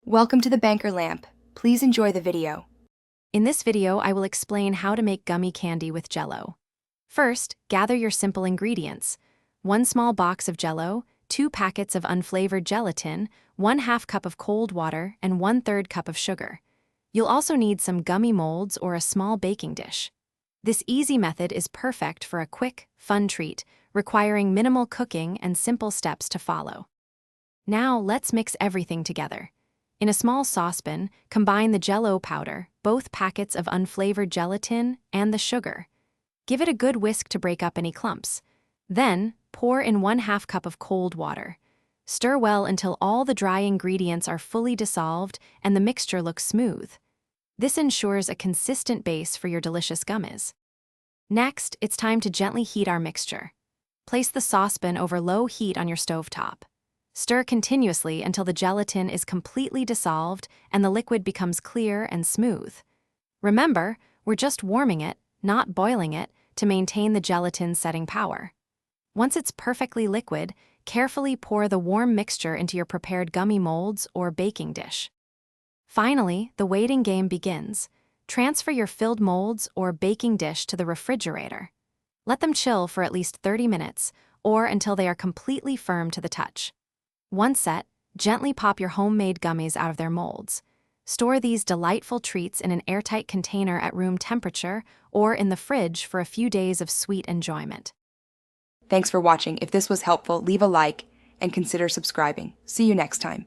Welcome to the Banker Lamp. Please enjoy the video. In this video, I will explain how to make gummy candy with Jell-O. First, gather your simple ingredients. 1 small box of Jell-O, 2 packets of unflavored gelatin, 1/2 cup of cold water, and 1/3 cup of sugar. You'll also need some gummy molds or a small baking dish. This easy method is perfect for a quick, fun treat, requiring minimal cooking and simple steps to follow. Now, let's mix everything together. In a small saucepan, combine the Jell-O powder, both packets of unflavored gelatin, and the sugar. Give it a good whisk to break up any clumps. Then, pour in 1/2 cup of cold water. Stir well until all the dry ingredients are fully dissolved and the mixture looks smooth. This ensures a consistent base for your delicious gummies. Next, it's time to gently heat our mixture. Place the saucepan over low heat on your stovetop. Stir continuously until the gelatin is completely dissolved and the liquid becomes clear and smooth. Remember, we're just warming it, not boiling it, to maintain the gelatin's setting power. Once it's perfectly liquid, carefully pour the warm mixture into your prepared gummy molds or baking dish. Finally, the waiting game begins. Transfer your filled molds or baking dish to the refrigerator. Let them chill for at least 30 minutes, or until they are completely firm to the touch. Once set, gently pop your homemade gummies out of their molds. Store these delightful treats in an airtight container at room temperature or in the fridge for a few days of sweet enjoyment. Thanks for watching. If this was helpful, leave a like and consider subscribing. See you next time.